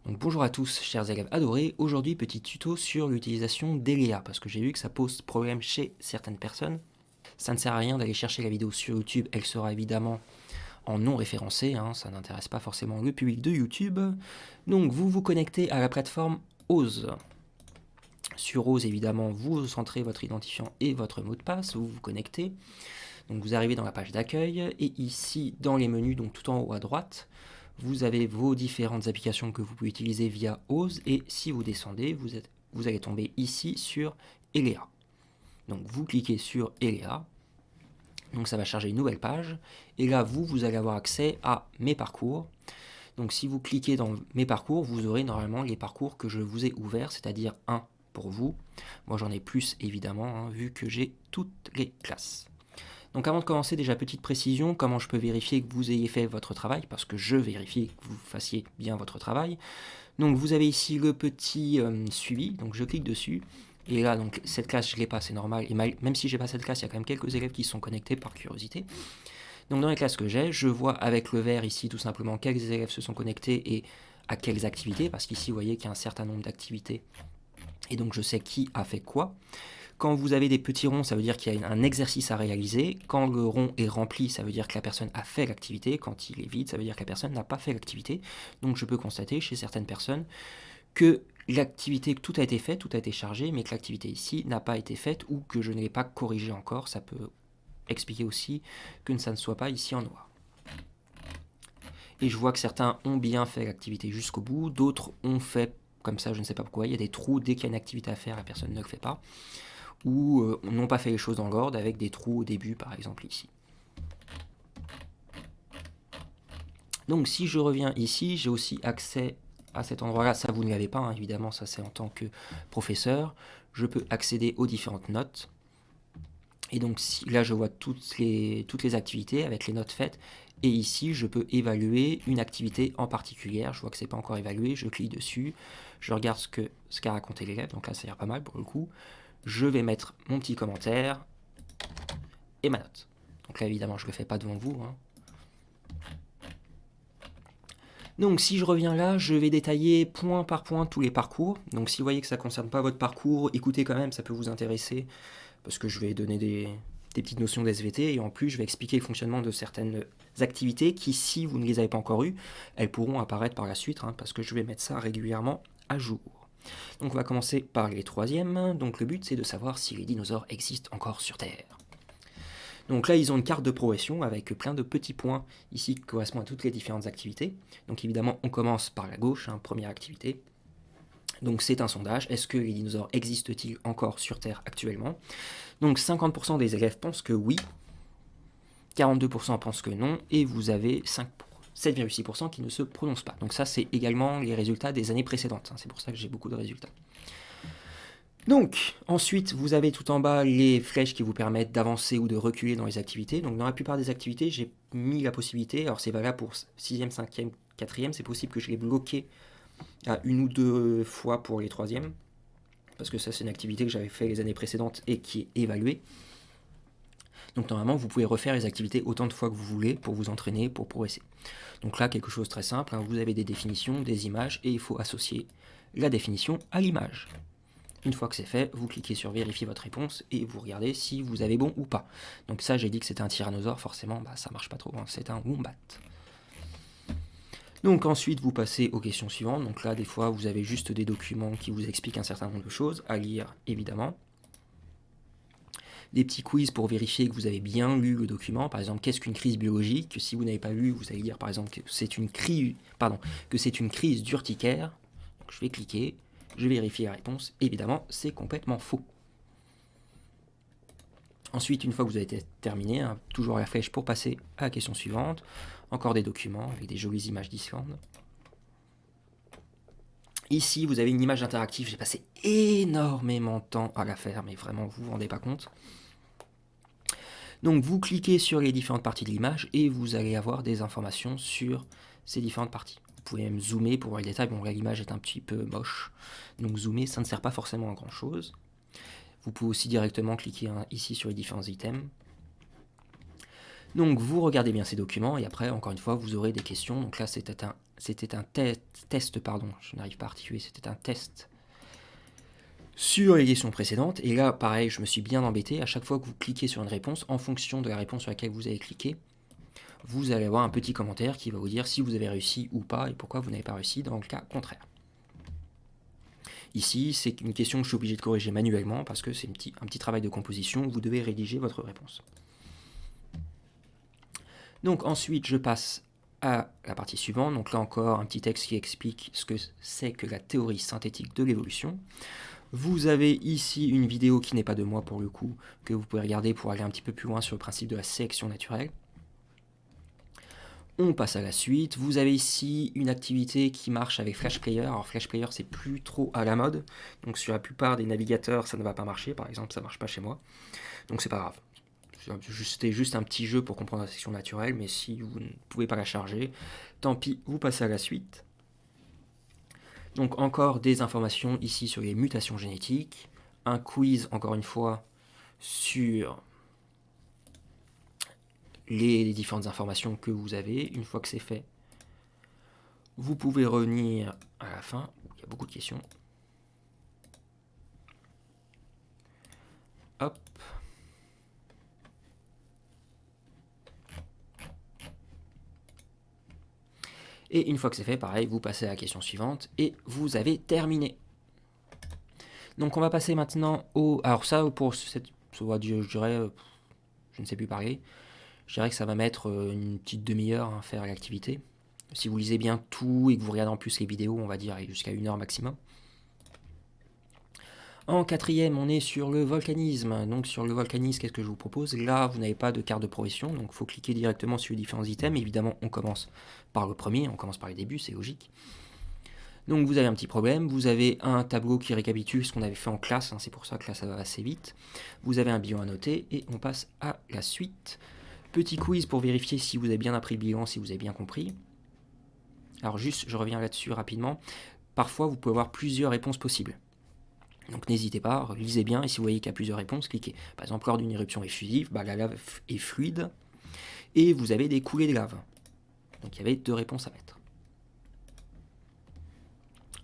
Donc bonjour à tous, chers élèves adorés. Aujourd'hui, petit tuto sur l'utilisation d'Eléa, parce que j'ai vu que ça pose problème chez certaines personnes. Ça ne sert à rien d'aller chercher la vidéo sur YouTube, elle sera évidemment en non référencé, ça n'intéresse pas forcément le public de YouTube. Donc vous vous connectez à la plateforme Ose. Sur Ose, évidemment, vous centrez votre identifiant et votre mot de passe, vous vous connectez. Donc vous arrivez dans la page d'accueil, et ici, dans les menus, donc tout en haut à droite, vous avez vos différentes applications que vous pouvez utiliser via Ose, et si vous descendez, vous allez tomber ici sur Eléa. Donc vous cliquez sur Eléa, donc ça va charger une nouvelle page, et là vous allez avoir accès à mes parcours. Donc si vous cliquez dans mes parcours, vous aurez normalement les parcours que je vous ai ouverts, c'est-à-dire un pour vous. Moi j'en ai plus évidemment, vu que j'ai toutes les classes. Donc avant de commencer, déjà petite précision, comment je peux vérifier que vous ayez fait votre travail, parce que je vérifie que vous fassiez bien votre travail. Donc vous avez ici le petit suivi, donc je clique dessus, et là donc cette classe je l'ai pas, c'est normal, et même si j'ai pas cette classe, il y a quand même quelques élèves qui sont connectés par curiosité. Donc dans les classes que j'ai, je vois avec le vert ici tout simplement quels élèves se sont connectés et à quelles activités, parce qu'ici vous voyez qu'il y a un certain nombre d'activités, et donc je sais qui a fait quoi. Quand vous avez des petits ronds, ça veut dire qu'il y a un exercice à réaliser. Quand le rond est rempli, ça veut dire que la personne a fait l'activité. Quand il est vide, ça veut dire que la personne n'a pas fait l'activité. Donc je peux constater chez certaines personnes que l'activité, tout a été fait, tout a été chargé, mais que l'activité ici n'a pas été faite ou que je ne l'ai pas corrigée encore. Ça peut expliquer aussi que ça ne soit pas ici en noir. Et je vois que certains ont bien fait l'activité jusqu'au bout, d'autres ont fait comme ça, je ne sais pas pourquoi. Il y a des trous, dès qu'il y a une activité à faire, la personne ne le fait pas. Ou n'ont pas fait les choses dans l'ordre avec des trous au début par exemple ici. Donc si je reviens ici, j'ai aussi accès à cet endroit-là, ça vous ne l'avez pas, évidemment, ça c'est en tant que professeur. Je peux accéder aux différentes notes. Et donc là je vois toutes les activités avec les notes faites. Et ici je peux évaluer une activité en particulier. Je vois que c'est pas encore évalué, je clique dessus, je regarde ce qu'a raconté l'élève, donc là ça a l'air pas mal pour le coup. Je vais mettre mon petit commentaire et ma note. Donc là évidemment je ne le fais pas devant vous. Donc si je reviens là, je vais détailler point par point tous les parcours. Donc si vous voyez que ça ne concerne pas votre parcours, écoutez quand même, ça peut vous intéresser, parce que je vais donner des petites notions d'SVT, et en plus je vais expliquer le fonctionnement de certaines activités qui, si vous ne les avez pas encore eues, elles pourront apparaître par la suite, parce que je vais mettre ça régulièrement à jour. Donc on va commencer par les troisièmes. Donc le but c'est de savoir si les dinosaures existent encore sur Terre. Donc là, ils ont une carte de progression avec plein de petits points ici qui correspondent à toutes les différentes activités. Donc évidemment, on commence par la gauche, première activité. Donc c'est un sondage, est-ce que les dinosaures existent-ils encore sur Terre actuellement? Donc 50% des élèves pensent que oui, 42% pensent que non, et vous avez 7,6% qui ne se prononcent pas. Donc ça, c'est également les résultats des années précédentes. C'est pour ça que j'ai beaucoup de résultats. Donc, ensuite, vous avez tout en bas les flèches qui vous permettent d'avancer ou de reculer dans les activités. Donc, dans la plupart des activités, j'ai mis la possibilité, alors c'est valable pour 6e, 5e, 4e, c'est possible que je l'ai bloqué à une ou deux fois pour les 3e, parce que ça, c'est une activité que j'avais fait les années précédentes et qui est évaluée. Donc, normalement, vous pouvez refaire les activités autant de fois que vous voulez pour vous entraîner, pour progresser. Donc là, quelque chose de très simple, vous avez des définitions, des images, et il faut associer la définition à l'image. Une fois que c'est fait, vous cliquez sur vérifier votre réponse et vous regardez si vous avez bon ou pas. Donc ça, j'ai dit que c'était un tyrannosaure, forcément, ça marche pas trop, c'est un wombat. Donc ensuite, vous passez aux questions suivantes. Donc là, des fois, vous avez juste des documents qui vous expliquent un certain nombre de choses à lire, évidemment. Des petits quiz pour vérifier que vous avez bien lu le document. Par exemple, qu'est-ce qu'une crise biologique? Si vous n'avez pas lu, vous allez dire par exemple que c'est une crise d'urticaire. Donc je vais cliquer. Je vérifie la réponse. Évidemment, c'est complètement faux. Ensuite, une fois que vous avez terminé, toujours la flèche pour passer à la question suivante. Encore des documents avec des jolies images d'Islande. Ici, vous avez une image interactive. J'ai passé énormément de temps à la faire, mais vraiment, vous vous rendez pas compte. Donc, vous cliquez sur les différentes parties de l'image et vous allez avoir des informations sur ces différentes parties. Vous pouvez même zoomer pour voir les détails. Bon, là, l'image est un petit peu moche. Donc, zoomer, ça ne sert pas forcément à grand-chose. Vous pouvez aussi directement cliquer ici sur les différents items. Donc vous regardez bien ces documents et après, encore une fois, vous aurez des questions. Donc là, c'était un c'était un test, pardon, je n'arrive pas à articuler, c'était un test sur les questions précédentes. Et là, pareil, je me suis bien embêté. À chaque fois que vous cliquez sur une réponse, en fonction de la réponse sur laquelle vous avez cliqué, vous allez avoir un petit commentaire qui va vous dire si vous avez réussi ou pas et pourquoi vous n'avez pas réussi dans le cas contraire. Ici, c'est une question que je suis obligé de corriger manuellement parce que c'est un petit travail de composition où vous devez rédiger votre réponse. Donc ensuite, je passe à la partie suivante. Donc là encore, un petit texte qui explique ce que c'est que la théorie synthétique de l'évolution. Vous avez ici une vidéo qui n'est pas de moi pour le coup, que vous pouvez regarder pour aller un petit peu plus loin sur le principe de la sélection naturelle. On passe à la suite. Vous avez ici une activité qui marche avec Flash Player. Alors Flash Player, c'est plus trop à la mode. Donc sur la plupart des navigateurs, ça ne va pas marcher. Par exemple, ça ne marche pas chez moi. Donc c'est pas grave. C'était juste un petit jeu pour comprendre la sélection naturelle. Mais si vous ne pouvez pas la charger, tant pis, vous passez à la suite. Donc encore des informations ici sur les mutations génétiques. Un quiz, encore une fois, sur les différentes informations que vous avez. Une fois que c'est fait, vous pouvez revenir à la fin. Il y a beaucoup de questions. Hop. Et une fois que c'est fait, pareil, vous passez à la question suivante et vous avez terminé. Donc on va passer maintenant au... Alors ça, pour cette... Je dirais... Je ne sais plus parler. Je dirais que ça va mettre une petite demi-heure à faire l'activité. Si vous lisez bien tout et que vous regardez en plus les vidéos, on va dire jusqu'à 1 heure maximum. En quatrième, on est sur le volcanisme. Donc sur le volcanisme, qu'est-ce que je vous propose? Là, vous n'avez pas de carte de progression, donc il faut cliquer directement sur les différents items. Évidemment, on commence par le premier, on commence par les débuts, c'est logique. Donc vous avez un petit problème, vous avez un tableau qui récapitule ce qu'on avait fait en classe, hein, c'est pour ça que là ça va assez vite. Vous avez un bilan à noter et on passe à la suite. Petit quiz pour vérifier si vous avez bien appris le bilan, si vous avez bien compris. Alors juste, je reviens là-dessus rapidement. Parfois, vous pouvez avoir plusieurs réponses possibles. Donc n'hésitez pas, lisez bien et si vous voyez qu'il y a plusieurs réponses, cliquez. Par exemple, lors d'une éruption effusive, la lave est fluide et vous avez des coulées de lave. Donc il y avait 2 réponses à mettre.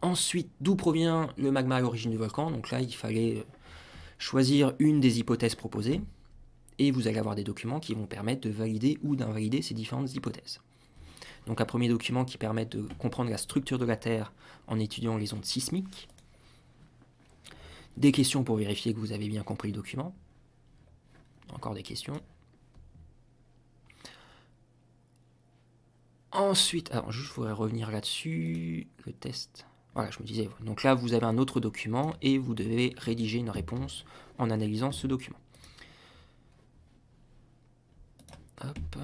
Ensuite, d'où provient le magma à l'origine du volcan? Donc là, il fallait choisir une des hypothèses proposées et vous allez avoir des documents qui vont permettre de valider ou d'invalider ces différentes hypothèses. Donc un premier document qui permet de comprendre la structure de la Terre en étudiant les ondes sismiques. Des questions pour vérifier que vous avez bien compris le document. Encore des questions. Ensuite, alors juste je voudrais revenir là-dessus, le test. Voilà, je me disais, donc là vous avez un autre document et vous devez rédiger une réponse en analysant ce document. Hop,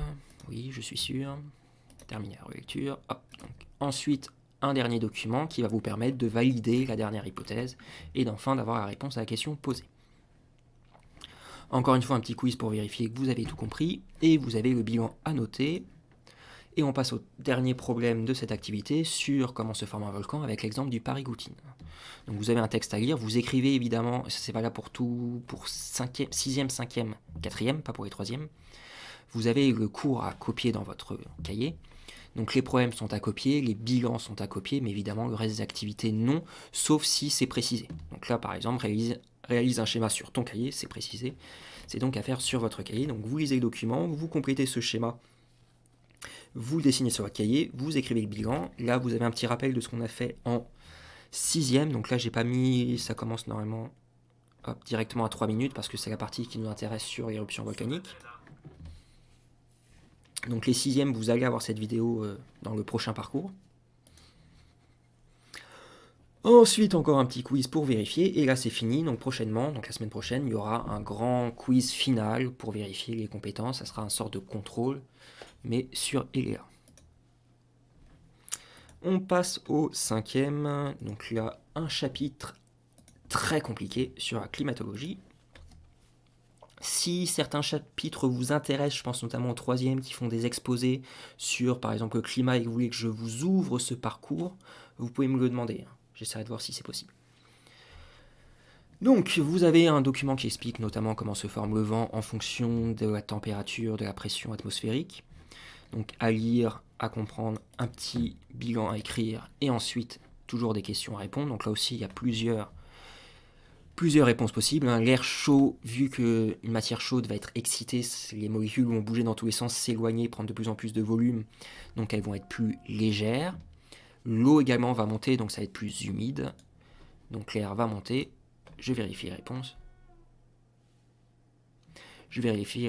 oui, je suis sûr. Terminer la relecture. Hop, donc. Ensuite, un dernier document qui va vous permettre de valider la dernière hypothèse et d'enfin d'avoir la réponse à la question posée. Encore une fois, un petit quiz pour vérifier que vous avez tout compris et vous avez le bilan à noter. Et on passe au dernier problème de cette activité sur comment se forme un volcan avec l'exemple du Parigoutine. Donc vous avez un texte à lire, vous écrivez évidemment, c'est valable pour tout, pour 5e, 6e, 5e, 4e, pas pour les 3e. Vous avez le cours à copier dans votre cahier. Donc les problèmes sont à copier, les bilans sont à copier, mais évidemment le reste des activités non, sauf si c'est précisé. Donc là par exemple, réalise un schéma sur ton cahier, c'est précisé. C'est donc à faire sur votre cahier. Donc vous lisez le document, vous complétez ce schéma, vous le dessinez sur votre cahier, vous écrivez le bilan. Là vous avez un petit rappel de ce qu'on a fait en 6e. Donc là j'ai pas mis, ça commence normalement directement à 3 minutes parce que c'est la partie qui nous intéresse sur l'éruption volcanique. Donc les 6e, vous allez avoir cette vidéo dans le prochain parcours. Ensuite, encore un petit quiz pour vérifier. Et là, c'est fini. Donc prochainement, donc la semaine prochaine, il y aura un grand quiz final pour vérifier les compétences. Ça sera un sort de contrôle, mais sur ELEA. On passe au 5e. Donc là, un chapitre très compliqué sur la climatologie. Si certains chapitres vous intéressent, je pense notamment au 3e qui font des exposés sur par exemple le climat et que vous voulez que je vous ouvre ce parcours, vous pouvez me le demander. J'essaierai de voir si c'est possible. Donc vous avez un document qui explique notamment comment se forme le vent en fonction de la température, de la pression atmosphérique. Donc à lire, à comprendre, un petit bilan à écrire et ensuite toujours des questions à répondre. Donc là aussi il y a plusieurs réponses possibles. L'air chaud, vu qu'une matière chaude va être excitée, les molécules vont bouger dans tous les sens, s'éloigner, prendre de plus en plus de volume, donc elles vont être plus légères. L'eau également va monter, donc ça va être plus humide. Donc l'air va monter. Je vérifie les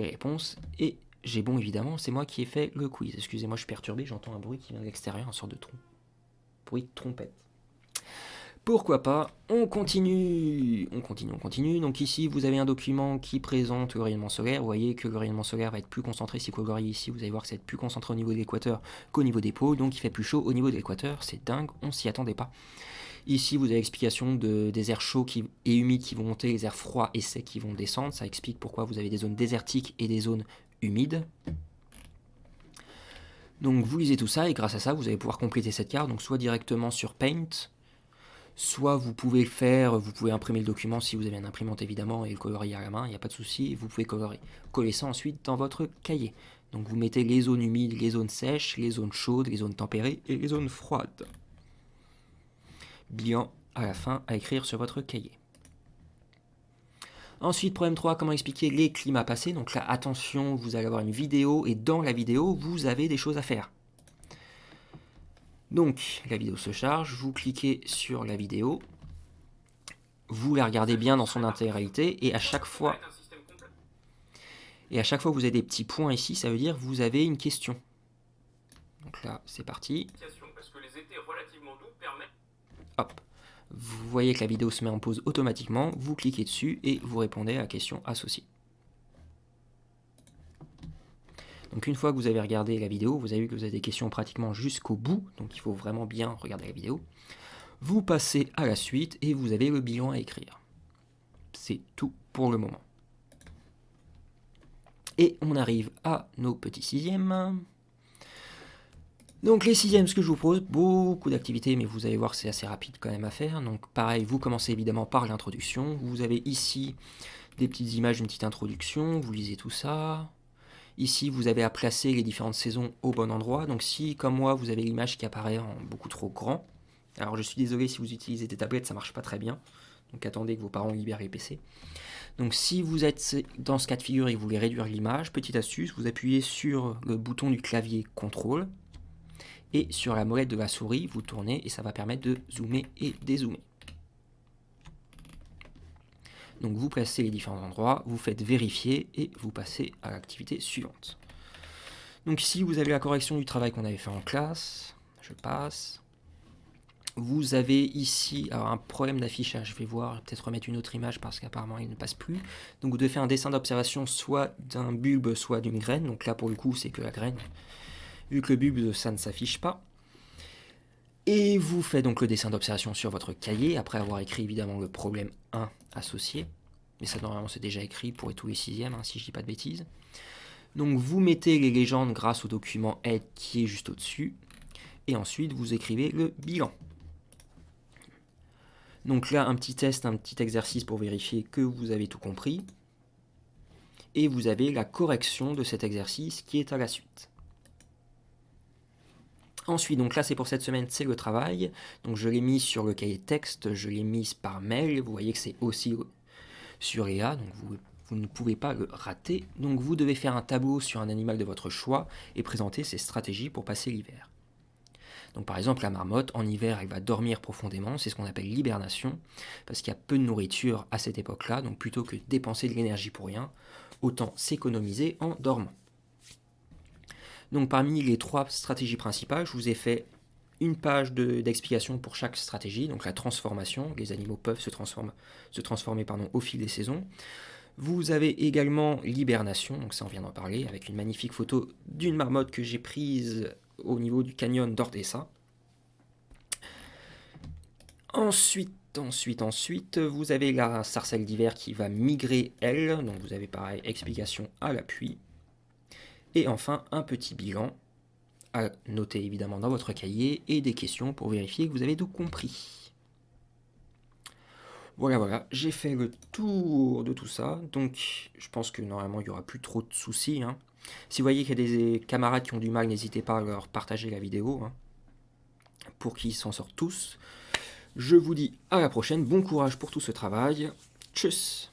réponses. Et j'ai bon évidemment, c'est moi qui ai fait le quiz. Excusez-moi, je suis perturbé, j'entends un bruit qui vient de l'extérieur, une sorte de tronc. Bruit de trompette. Pourquoi pas, on continue. Donc ici, vous avez un document qui présente le rayonnement solaire. Vous voyez que le rayonnement solaire va être plus concentré. Si vous regardez ici, vous allez voir que ça va être plus concentré au niveau de l'équateur qu'au niveau des pôles. Donc il fait plus chaud au niveau de l'équateur. C'est dingue, on s'y attendait pas. Ici, vous avez l'explication des airs chauds et humides qui vont monter, les airs froids et secs qui vont descendre. Ça explique pourquoi vous avez des zones désertiques et des zones humides. Donc vous lisez tout ça et grâce à ça, vous allez pouvoir compléter cette carte. Donc soit directement sur Paint, soit vous pouvez le faire, vous pouvez imprimer le document si vous avez une imprimante évidemment et le colorier à la main, il n'y a pas de souci, vous pouvez coller ça ensuite dans votre cahier. Donc vous mettez les zones humides, les zones sèches, les zones chaudes, les zones tempérées et les zones froides. Bilan à la fin à écrire sur votre cahier. Ensuite, problème 3, comment expliquer les climats passés. Donc là, attention, vous allez avoir une vidéo et dans la vidéo, vous avez des choses à faire. Donc, la vidéo se charge, vous cliquez sur la vidéo, vous la regardez bien dans son intégralité et à chaque fois que vous avez des petits points ici, ça veut dire que vous avez une question. Donc là, c'est parti. Hop. Vous voyez que la vidéo se met en pause automatiquement, vous cliquez dessus et vous répondez à la question associée. Donc une fois que vous avez regardé la vidéo, vous avez vu que vous avez des questions pratiquement jusqu'au bout, donc il faut vraiment bien regarder la vidéo. Vous passez à la suite et vous avez le bilan à écrire. C'est tout pour le moment. Et on arrive à nos petits sixièmes. Donc les sixièmes, ce que je vous propose, beaucoup d'activités, mais vous allez voir que c'est assez rapide quand même à faire. Donc pareil, vous commencez évidemment par l'introduction. Vous avez ici des petites images, une petite introduction, vous lisez tout ça. Ici, vous avez à placer les différentes saisons au bon endroit. Donc si, comme moi, vous avez l'image qui apparaît en beaucoup trop grand, alors je suis désolé si vous utilisez des tablettes, ça marche pas très bien. Donc attendez que vos parents libèrent les PC. Donc si vous êtes dans ce cas de figure et que vous voulez réduire l'image, petite astuce, vous appuyez sur le bouton du clavier CTRL et sur la molette de la souris, vous tournez et ça va permettre de zoomer et dézoomer. Donc vous placez les différents endroits, vous faites vérifier et vous passez à l'activité suivante. Donc ici vous avez la correction du travail qu'on avait fait en classe, je passe. Vous avez ici alors un problème d'affichage, je vais voir, peut-être remettre une autre image parce qu'apparemment il ne passe plus. Donc vous devez faire un dessin d'observation soit d'un bulbe, soit d'une graine. Donc là pour le coup c'est que la graine, vu que le bulbe ça ne s'affiche pas. Et vous faites donc le dessin d'observation sur votre cahier, après avoir écrit évidemment le problème 1 associé. Mais ça normalement c'est déjà écrit pour tous les sixièmes, si je dis pas de bêtises. Donc vous mettez les légendes grâce au document aide qui est juste au-dessus. Et ensuite vous écrivez le bilan. Donc là un petit test, un petit exercice pour vérifier que vous avez tout compris. Et vous avez la correction de cet exercice qui est à la suite. Ensuite, donc là c'est pour cette semaine, c'est le travail. Donc je l'ai mis sur le cahier texte, je l'ai mis par mail. Vous voyez que c'est aussi sur EA, donc vous ne pouvez pas le rater. Donc vous devez faire un tableau sur un animal de votre choix et présenter ses stratégies pour passer l'hiver. Donc par exemple la marmotte, en hiver elle va dormir profondément, c'est ce qu'on appelle l'hibernation, parce qu'il y a peu de nourriture à cette époque-là, donc plutôt que de dépenser de l'énergie pour rien, autant s'économiser en dormant. Donc parmi les 3 stratégies principales, je vous ai fait une page d'explication pour chaque stratégie, donc la transformation, les animaux peuvent se transformer au fil des saisons. Vous avez également l'hibernation, donc ça on vient d'en parler, avec une magnifique photo d'une marmotte que j'ai prise au niveau du canyon d'Ordesa. Ensuite, vous avez la sarcelle d'hiver qui va migrer elle, donc vous avez pareil, explication à l'appui. Et enfin, un petit bilan à noter évidemment dans votre cahier et des questions pour vérifier que vous avez tout compris. Voilà, j'ai fait le tour de tout ça, donc je pense que normalement il n'y aura plus trop de soucis. Si vous voyez qu'il y a des camarades qui ont du mal, n'hésitez pas à leur partager la vidéo, hein, pour qu'ils s'en sortent tous. Je vous dis à la prochaine, bon courage pour tout ce travail. Tchuss!